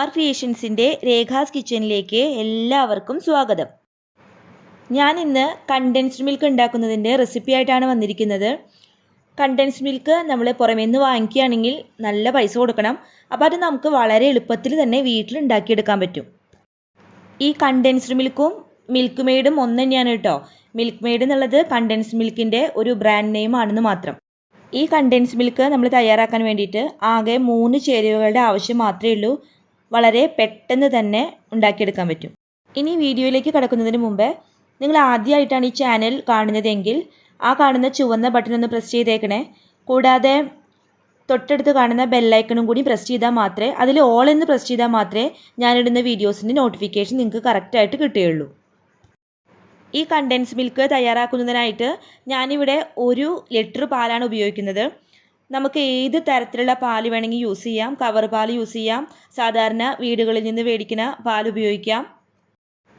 urcreationsന്റെ രേഖാസ് കിച്ചണിലേക്ക് എല്ലാവർക്കും സ്വാഗതം. ഞാൻ ഇന്ന് കണ്ടൻസ്ഡ് മിൽക്ക് ഉണ്ടാക്കുന്നതിൻ്റെ റെസിപ്പി ആയിട്ടാണ് വന്നിരിക്കുന്നത്. കണ്ടൻസ്ഡ് മിൽക്ക് നമ്മൾ പുറമേ നിന്ന് വാങ്ങിക്കുകയാണെങ്കിൽ നല്ല പൈസ കൊടുക്കണം. അപ്പോൾ അത് നമുക്ക് വളരെ എളുപ്പത്തിൽ തന്നെ വീട്ടിൽ ഉണ്ടാക്കിയെടുക്കാൻ പറ്റും. ഈ കണ്ടൻസ്ഡ് മിൽക്കും മിൽക്ക് മെയ്ഡും ഒന്ന് തന്നെയാണ് കേട്ടോ. മിൽക്ക് മെയ്ഡ് എന്നുള്ളത് കണ്ടൻസ്ഡ് മിൽക്കിൻ്റെ ഒരു ബ്രാൻഡ് നെയിം ആണെന്ന് മാത്രം. ഈ കണ്ടൻസ്ഡ് മിൽക്ക് നമ്മൾ തയ്യാറാക്കാൻ വേണ്ടിയിട്ട് ആകെ 3 ചേരുവകളുടെ ആവശ്യം മാത്രമേ ഉള്ളൂ. വളരെ പെട്ടെന്ന് തന്നെ ഉണ്ടാക്കിയെടുക്കാൻ പറ്റും. ഇനി വീഡിയോയിലേക്ക് കടക്കുന്നതിന് മുമ്പ് നിങ്ങൾ ആദ്യമായിട്ടാണ് ഈ ചാനൽ കാണുന്നതെങ്കിൽ ആ കാണുന്ന ചുവന്ന ബട്ടൺ ഒന്ന് പ്രസ് ചെയ്തേക്കണേ. കൂടാതെ തൊട്ടടുത്ത് കാണുന്ന ബെല്ലൈക്കണും കൂടി പ്രസ് ചെയ്താൽ മാത്രമേ, അതിൽ ഓൾ എന്ന് പ്രസ് ചെയ്താൽ മാത്രമേ ഞാനിടുന്ന വീഡിയോസിൻ്റെ നോട്ടിഫിക്കേഷൻ നിങ്ങൾക്ക് കറക്റ്റായിട്ട് കിട്ടുകയുള്ളൂ. ഈ കണ്ടൻസ് മിൽക്ക് തയ്യാറാക്കുന്നതിനായിട്ട് ഞാനിവിടെ 1 ലിറ്റർ പാലാണ് ഉപയോഗിക്കുന്നത്. നമുക്ക് ഏത് തരത്തിലുള്ള പാൽ വേണമെങ്കിൽ യൂസ് ചെയ്യാം. കവർ പാൽ യൂസ് ചെയ്യാം, സാധാരണ വീടുകളിൽ നിന്ന് മേടിക്കുന്ന പാൽ ഉപയോഗിക്കാം.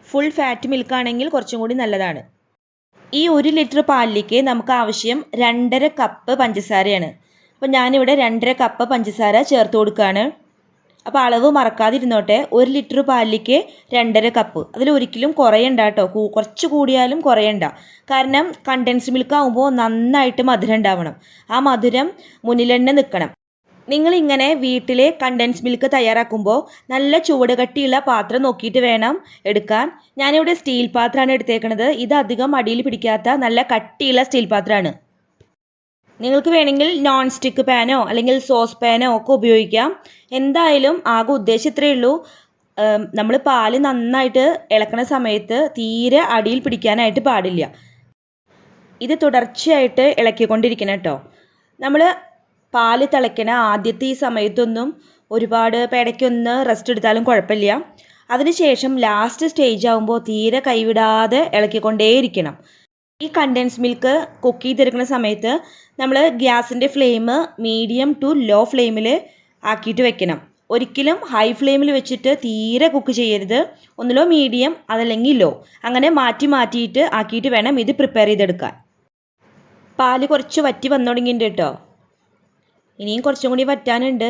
ഫുൾ ഫാറ്റ് മിൽക്ക് ആണെങ്കിൽ കുറച്ചും കൂടി നല്ലതാണ്. ഈ 1 ലിറ്റർ പാലിലേക്ക് നമുക്ക് ആവശ്യം 2.5 കപ്പ് പഞ്ചസാരയാണ്. അപ്പോൾ ഞാനിവിടെ 2.5 കപ്പ് പഞ്ചസാര ചേർത്ത് കൊടുക്കുകയാണ്. അപ്പോൾ അളവ് മറക്കാതിരുന്നോട്ടെ. 1 ലിറ്റർ പാലിലേക്ക് 2.5 കപ്പ്. അതിൽ ഒരിക്കലും കുറയണ്ട കേട്ടോ, കുറച്ച് കൂടിയാലും കുറയണ്ട. കാരണം കണ്ടൻസ്ഡ് മിൽക്ക് ആകുമ്പോൾ നന്നായിട്ട് മധുരം ഉണ്ടാവണം. ആ മധുരം മുന്നിലെന്നെ നിൽക്കണം. നിങ്ങളിങ്ങനെ വീട്ടിലെ കണ്ടൻസ്ഡ് മിൽക്ക് തയ്യാറാക്കുമ്പോൾ നല്ല ചുവട് കട്ടിയുള്ള പാത്രം നോക്കിയിട്ട് വേണം എടുക്കാൻ. ഞാനിവിടെ സ്റ്റീൽ പാത്രമാണ് എടുത്തേക്കുന്നത്. ഇത് അധികം അടിയിൽ പിടിക്കാത്ത നല്ല കട്ടിയുള്ള സ്റ്റീൽ പാത്രമാണ്. നിങ്ങൾക്ക് വേണമെങ്കിൽ നോൺ സ്റ്റിക്ക് പാനോ അല്ലെങ്കിൽ സോസ് പാനോ ഒക്കെ ഉപയോഗിക്കാം. എന്തായാലും ആകെ ഉദ്ദേശം ഇത്രയേ ഉള്ളൂ. നമ്മൾ പാല് നന്നായിട്ട് ഇളക്കണ സമയത്ത് തീരെ അടിയിൽ പിടിക്കാനായിട്ട് പാടില്ല. ഇത് തുടർച്ചയായിട്ട് ഇളക്കിക്കൊണ്ടിരിക്കണം കേട്ടോ. നമ്മൾ പാല് തിളയ്ക്കണ ആദ്യത്തെ ഈ സമയത്തൊന്നും ഒരുപാട് പേടയ്ക്കൊന്ന് റെസ്റ്റ് എടുത്താലും കുഴപ്പമില്ല. അതിനുശേഷം ലാസ്റ്റ് സ്റ്റേജ് ആകുമ്പോൾ തീരെ കൈവിടാതെ ഇളക്കിക്കൊണ്ടേയിരിക്കണം. ഈ കണ്ടൻസ് മിൽക്ക് കുക്ക് ചെയ്തെടുക്കുന്ന സമയത്ത് നമ്മൾ ഗ്യാസിൻ്റെ ഫ്ലെയിം മീഡിയം ടു ലോ ഫ്ലെയിമിൽ ആക്കിയിട്ട് വെക്കണം. ഒരിക്കലും ഹൈ ഫ്ലെയിമിൽ വെച്ചിട്ട് തീരെ കുക്ക് ചെയ്യരുത്. ഒന്നിലോ മീഡിയം അതല്ലെങ്കിൽ ലോ, അങ്ങനെ മാറ്റിയിട്ട് ആക്കിയിട്ട് വേണം ഇത് പ്രിപ്പയർ ചെയ്തെടുക്കാൻ. പാല് കുറച്ച് വറ്റി വന്നു തുടങ്ങിയിട്ടുണ്ട് കേട്ടോ. ഇനിയും കുറച്ചും കൂടി വറ്റാനുണ്ട്.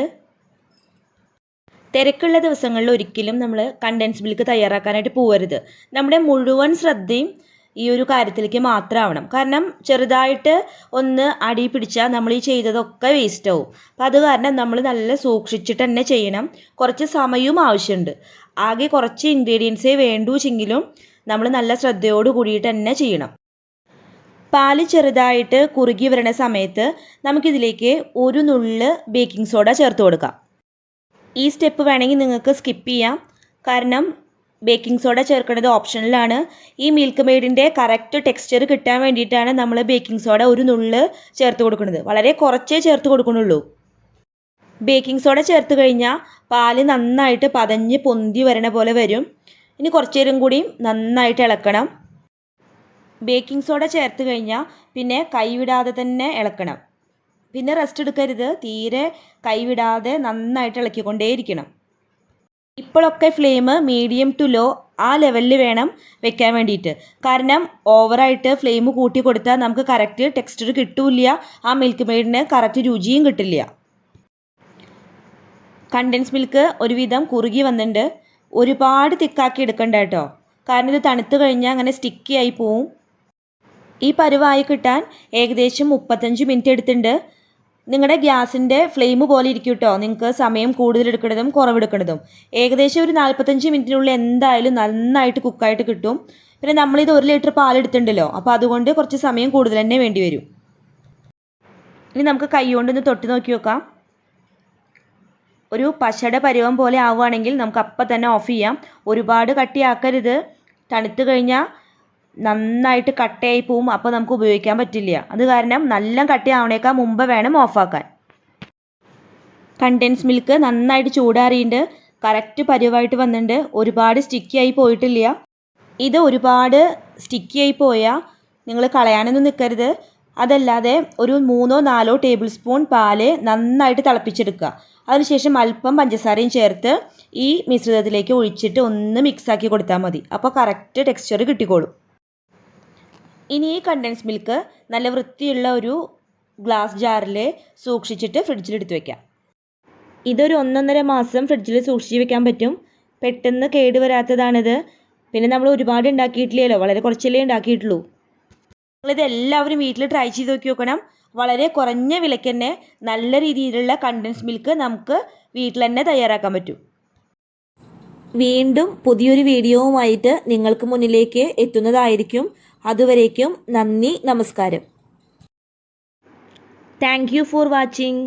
തിരക്കുള്ള ദിവസങ്ങളിൽ ഒരിക്കലും നമ്മൾ കണ്ടൻസ് മിൽക്ക് തയ്യാറാക്കാനായിട്ട് പോകരുത്. നമ്മുടെ മുഴുവൻ ശ്രദ്ധയും ഈ ഒരു കാര്യത്തിലേക്ക് മാത്രമാവണം. കാരണം ചെറുതായിട്ട് ഒന്ന് അടി പിടിച്ചാൽ നമ്മൾ ഈ ചെയ്തതൊക്കെ വേസ്റ്റ് ആവും. അപ്പം അത് കാരണം നമ്മൾ നല്ല സൂക്ഷിച്ചിട്ട് തന്നെ ചെയ്യണം. കുറച്ച് സമയവും ആവശ്യമുണ്ട്. ആകെ കുറച്ച് ഇൻഗ്രീഡിയൻസേ വേണ്ടൂച്ചെങ്കിലും നമ്മൾ നല്ല ശ്രദ്ധയോട് കൂടിയിട്ട് തന്നെ ചെയ്യണം. പാല് ചെറുതായിട്ട് കുറുകി വരുന്ന സമയത്ത് നമുക്കിതിലേക്ക് 1 നുള്ള് ബേക്കിംഗ് സോഡ ചേർത്ത് കൊടുക്കാം. ഈ സ്റ്റെപ്പ് വേണമെങ്കിൽ നിങ്ങൾക്ക് സ്കിപ്പ് ചെയ്യാം. കാരണം ബേക്കിംഗ് സോഡ ചേർക്കുന്നത് ഓപ്ഷണലാണ്. ഈ മിൽക്ക് മെയ്ഡിൻ്റെ കറക്റ്റ് ടെക്സ്ചർ കിട്ടാൻ വേണ്ടിയിട്ടാണ് നമ്മൾ ബേക്കിംഗ് സോഡ 1 നുള്ള് ചേർത്ത് കൊടുക്കുന്നത്. വളരെ കുറച്ചേ ചേർത്ത് കൊടുക്കുന്നുള്ളൂ. ബേക്കിംഗ് സോഡ ചേർത്ത് കഴിഞ്ഞാൽ പാല് നന്നായിട്ട് പതഞ്ഞ് പൊന്തി വരണ പോലെ വരും. ഇനി കുറച്ച് നേരം കൂടി നന്നായിട്ട് ഇളക്കണം. ബേക്കിംഗ് സോഡ ചേർത്ത് കഴിഞ്ഞാൽ പിന്നെ കൈവിടാതെ തന്നെ ഇളക്കണം. പിന്നെ റെസ്റ്റ് എടുക്കരുത്. തീരെ കൈവിടാതെ നന്നായിട്ട് ഇളക്കിക്കൊണ്ടേയിരിക്കണം. ഇപ്പോഴൊക്കെ ഫ്ലെയിം മീഡിയം ടു ലോ ആ ലെവലിൽ വേണം വെക്കാൻ വേണ്ടിയിട്ട്. കാരണം ഓവറായിട്ട് ഫ്ലെയിം കൂട്ടി കൊടുത്താൽ നമുക്ക് കറക്റ്റ് ടെക്സ്ചർ കിട്ടില്ല. ആ മിൽക്ക് മെയ്ഡിന് കറക്റ്റ് രുചിയും കിട്ടില്ല. കണ്ടൻസ് മിൽക്ക് ഒരുവിധം കുറുകി വന്നിട്ടുണ്ട്. ഒരുപാട് തിക്കാക്കി എടുക്കണ്ട കേട്ടോ. കാരണം ഇത് തണുത്ത് കഴിഞ്ഞാൽ അങ്ങനെ സ്റ്റിക്കി ആയി പോവും. ഈ പരുവായി കിട്ടാൻ ഏകദേശം 35 മിനിറ്റ് എടുത്തിട്ടുണ്ട്. നിങ്ങളുടെ ഗ്യാസിൻ്റെ ഫ്ലെയിം പോലെ ഇരിക്കും കേട്ടോ. നിങ്ങൾക്ക് സമയം കൂടുതൽ എടുക്കുന്നതും കുറവെടുക്കുന്നതും. ഏകദേശം ഒരു 45 മിനിറ്റിനുള്ളിൽ എന്തായാലും നന്നായിട്ട് കുക്കായിട്ട് കിട്ടും. പിന്നെ നമ്മളിത് 1 ലിറ്റർ പാലെടുത്തിട്ടുണ്ടല്ലോ, അപ്പോൾ അതുകൊണ്ട് കുറച്ച് സമയം കൂടുതൽ തന്നെ വേണ്ടി വരും. ഇനി നമുക്ക് കൈ കൊണ്ടൊന്ന് തൊട്ട് നോക്കി നോക്കാം. ഒരു പശയുടെ പരുവം പോലെ ആവുകയാണെങ്കിൽ നമുക്ക് അപ്പം തന്നെ ഓഫ് ചെയ്യാം. ഒരുപാട് കട്ടിയാക്കരുത്. തണുത്ത് കഴിഞ്ഞാൽ നന്നായിട്ട് കട്ടയായി പോവും. അപ്പോൾ നമുക്ക് ഉപയോഗിക്കാൻ പറ്റില്ല. അത് കാരണം നല്ല കട്ടിയാവണേക്കാൾ മുമ്പ് വേണം ഓഫാക്കാൻ. കണ്ടൻസ് മിൽക്ക് നന്നായിട്ട് ചൂടാറിയിട്ട് കറക്റ്റ് പരുവായിട്ട് വന്നിട്ടുണ്ട്. ഒരുപാട് സ്റ്റിക്കി ആയി പോയിട്ടില്ല. ഇത് ഒരുപാട് സ്റ്റിക്കി ആയി പോയാൽ നിങ്ങൾ കളയാനൊന്നും നിൽക്കരുത്. അതല്ലാതെ ഒരു 3-4 ടേബിൾ സ്പൂൺ പാല് നന്നായിട്ട് തിളപ്പിച്ചെടുക്കുക. അതിനുശേഷം അല്പം പഞ്ചസാരയും ചേർത്ത് ഈ മിശ്രിതത്തിലേക്ക് ഒഴിച്ചിട്ട് ഒന്ന് മിക്സാക്കി കൊടുത്താൽ മതി. അപ്പോൾ കറക്റ്റ് ടെക്സ്ചർ കിട്ടിക്കോളും. ഇനി ഈ കണ്ടൻസ് മിൽക്ക് നല്ല വൃത്തിയുള്ള ഒരു ഗ്ലാസ് ജാറിൽ സൂക്ഷിച്ചിട്ട് ഫ്രിഡ്ജിലെടുത്ത് വെക്കാം. ഇതൊരു 1-1.5 മാസം ഫ്രിഡ്ജിൽ സൂക്ഷിച്ച് വെക്കാൻ പറ്റും. പെട്ടെന്ന് കേടുവരാത്തതാണിത്. പിന്നെ നമ്മൾ ഒരുപാട് ഉണ്ടാക്കിയിട്ടില്ലല്ലോ, വളരെ കുറച്ചല്ലേ ഉണ്ടാക്കിയിട്ടുള്ളൂ. നിങ്ങളിത് എല്ലാവരും വീട്ടിൽ ട്രൈ ചെയ്ത് നോക്കി നോക്കണം. വളരെ കുറഞ്ഞ വിലയ്ക്ക് തന്നെ നല്ല രീതിയിലുള്ള കണ്ടൻസ് മിൽക്ക് നമുക്ക് വീട്ടിൽ തന്നെ തയ്യാറാക്കാൻ പറ്റും. വീണ്ടും പുതിയൊരു വീഡിയോവുമായിട്ട് നിങ്ങൾക്ക് മുന്നിലേക്ക് എത്തുന്നതായിരിക്കും. അതുവരേക്കും നന്ദി, നമസ്കാരം. Thank you for watching.